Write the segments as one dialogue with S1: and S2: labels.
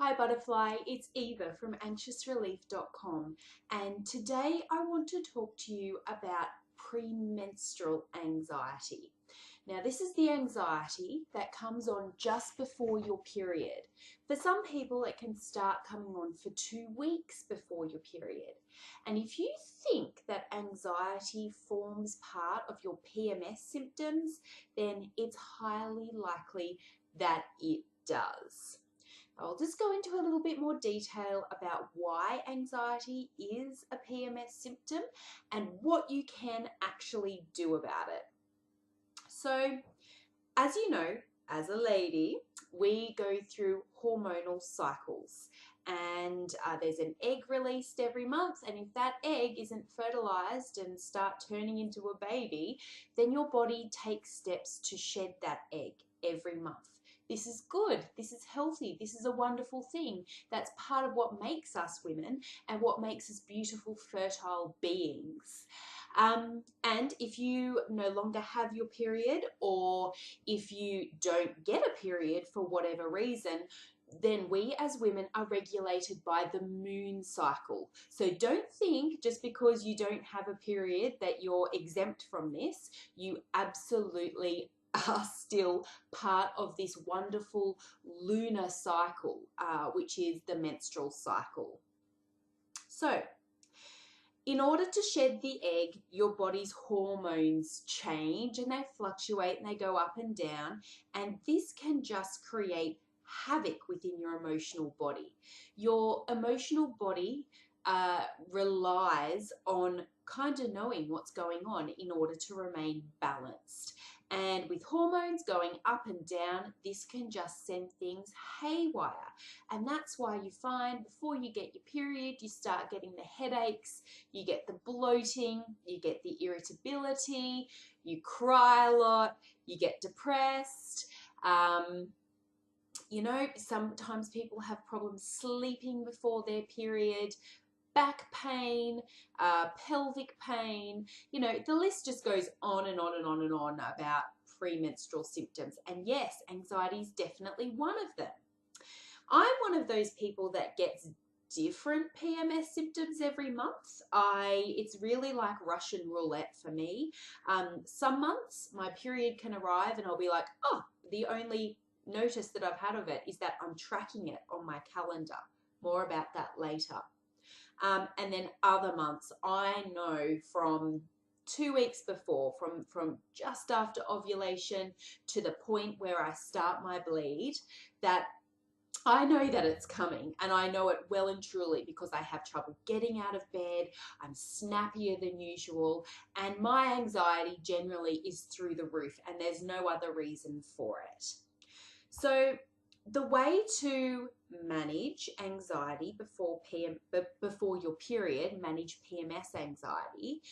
S1: Hi Butterfly, it's Eva from anxiousrelief.com, and today I want to talk to you about premenstrual anxiety. Now, this is the anxiety that comes on just before your period. For some people, it can start coming on for 2 weeks before your period. And if you think that anxiety forms part of your PMS symptoms, then it's highly likely that it does. I'll just go into a little bit more detail about why anxiety is a PMS symptom and what you can actually do about it. So, as you know, as a lady, we go through hormonal cycles, and there's an egg released every month, and if that egg isn't fertilized and start turning into a baby, then your body takes steps to shed that egg every month. This is good, this is healthy, this is a wonderful thing. That's part of what makes us women and what makes us beautiful, fertile beings. And if you no longer have your period, or if you don't get a period for whatever reason, then we as women are regulated by the moon cycle. So don't think just because you don't have a period that you're exempt from this. You absolutely are still part of this wonderful lunar cycle, which is the menstrual cycle. So, in order to shed the egg, your body's hormones change and they fluctuate and they go up and down, and this can just create havoc within your emotional body. Your emotional body relies on kind of knowing what's going on in order to remain balanced. And with hormones going up and down, this can just send things haywire. And that's why you find before you get your period, you start getting the headaches, you get the bloating, you get the irritability, you cry a lot, you get depressed. Sometimes people have problems sleeping before their period, back pain, pelvic pain. The list just goes on and on and on and on about premenstrual symptoms. And yes, anxiety is definitely one of them. I'm one of those people that gets different PMS symptoms every month. It's really like Russian roulette for me. Some months my period can arrive and I'll be like, oh, the only notice that I've had of it is that I'm tracking it on my calendar. More about that later. And then other months, I know from 2 weeks before, from just after ovulation to the point where I start my bleed, that I know that it's coming, and I know it well and truly because I have trouble getting out of bed, I'm snappier than usual, and my anxiety generally is through the roof, and there's no other reason for it. So the way to manage anxiety before your period, manage PMS anxiety,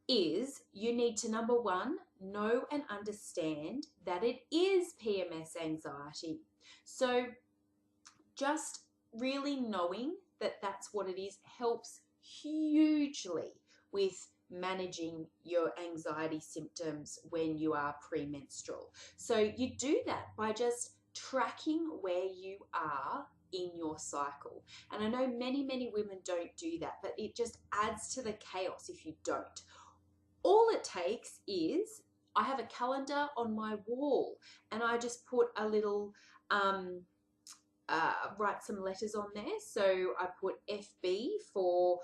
S1: is you need to, number one, know and understand that it is PMS anxiety. So just really knowing that that's what it is helps hugely with managing your anxiety symptoms when you are premenstrual. So you do that by just tracking where you are in your cycle. And I know many women don't do that, but it just adds to the chaos if you don't. All it takes is, I have a calendar on my wall and I just put a little write some letters on there. So I put FB for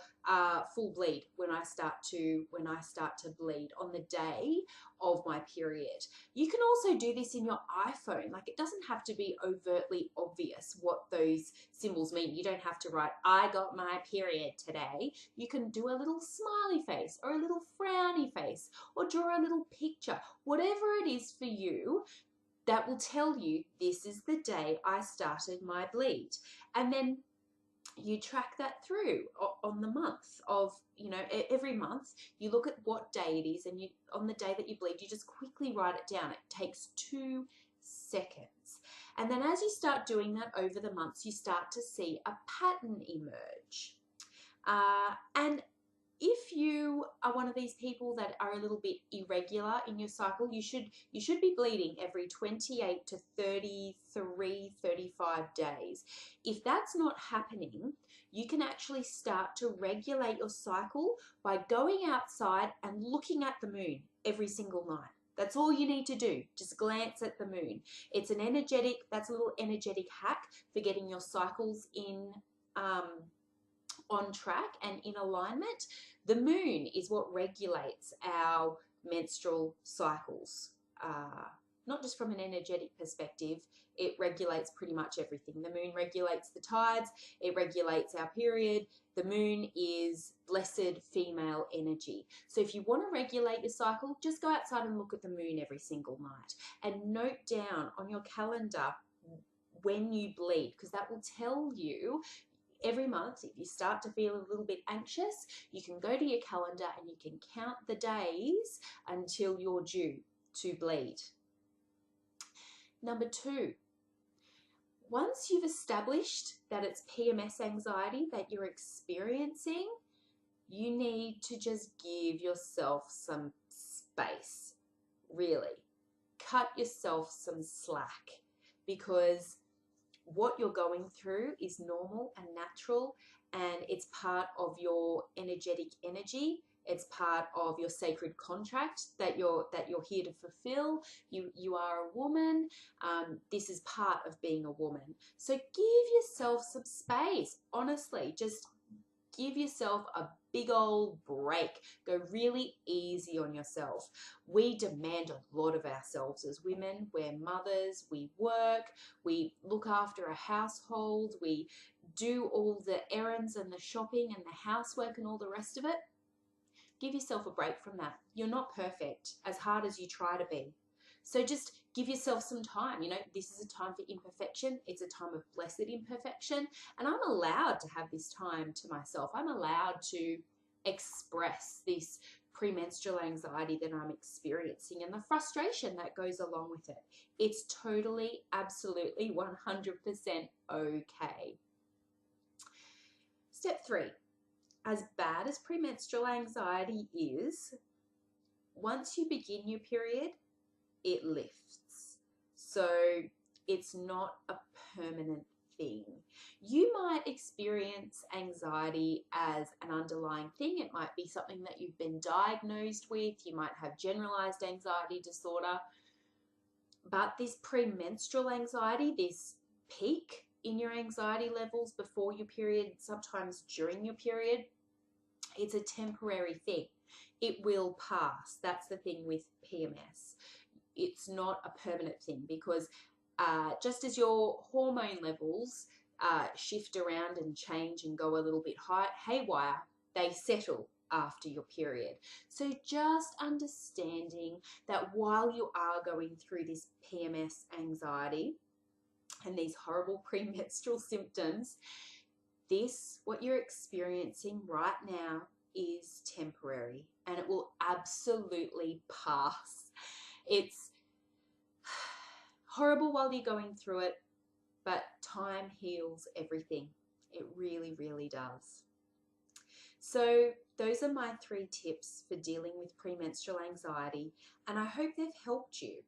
S1: full bleed when I start to bleed on the day of my period. You can also do this in your iPhone. Like, it doesn't have to be overtly obvious what those symbols mean. You don't have to write, I got my period today. You can do a little smiley face or a little frowny face or draw a little picture, whatever it is for you. That will tell you this is the day I started my bleed. And then you track that through on the month of, every month you look at what day it is, and on the day that you bleed, you just quickly write it down. It takes 2 seconds. And then as you start doing that over the months, you start to see a pattern emerge. And If you are one of these people that are a little bit irregular in your cycle, you should be bleeding every 28 to 33, 35 days. If that's not happening, you can actually start to regulate your cycle by going outside and looking at the moon every single night. That's all you need to do. Just glance at the moon. It's an energetic, that's a little energetic hack for getting your cycles in on track and in alignment. The moon is what regulates our menstrual cycles. Not just from an energetic perspective, it regulates pretty much everything. The moon regulates the tides, it regulates our period. The moon is blessed female energy. So if you want to regulate your cycle, just go outside and look at the moon every single night and note down on your calendar when you bleed, because that will tell you every month. If you start to feel a little bit anxious, you can go to your calendar and you can count the days until you're due to bleed. Number 2, once you've established that it's PMS anxiety that you're experiencing, you need to just give yourself some space. Really, cut yourself some slack, because what you're going through is normal and natural, and it's part of your energetic energy. It's part of your sacred contract that you're here to fulfill. You are a woman. This is part of being a woman. So give yourself some space. Honestly, just give yourself a big old break. Go really easy on yourself. We demand a lot of ourselves as women. We're mothers, we work, we look after a household, we do all the errands and the shopping and the housework and all the rest of it. Give yourself a break from that. You're not perfect, as hard as you try to be. So just give yourself some time. You know, this is a time for imperfection. It's a time of blessed imperfection. And I'm allowed to have this time to myself. I'm allowed to express this premenstrual anxiety that I'm experiencing and the frustration that goes along with it. It's totally, absolutely, 100% okay. Step 3. As bad as premenstrual anxiety is, once you begin your period, it lifts. So it's not a permanent thing. You might experience anxiety as an underlying thing. It might be something that you've been diagnosed with. You might have generalized anxiety disorder. But this premenstrual anxiety, this peak in your anxiety levels before your period, sometimes during your period, it's a temporary thing. It will pass. That's the thing with PMS. It's not a permanent thing, because just as your hormone levels shift around and change and go a little bit haywire, they settle after your period. So just understanding that while you are going through this PMS anxiety and these horrible premenstrual symptoms, what you're experiencing right now is temporary, and it will absolutely pass. It's horrible while you're going through it, but time heals everything. It really, really does. So those are my 3 tips for dealing with premenstrual anxiety, and I hope they've helped you.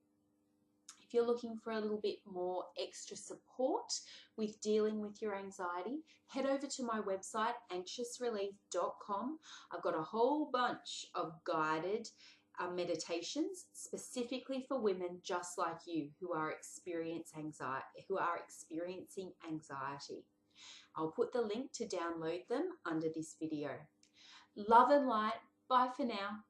S1: If you're looking for a little bit more extra support with dealing with your anxiety, head over to my website, anxiously.com. I've got a whole bunch of guided meditations specifically for women just like you who are experiencing anxiety. I'll put the link to download them under this video. Love and light. Bye for now.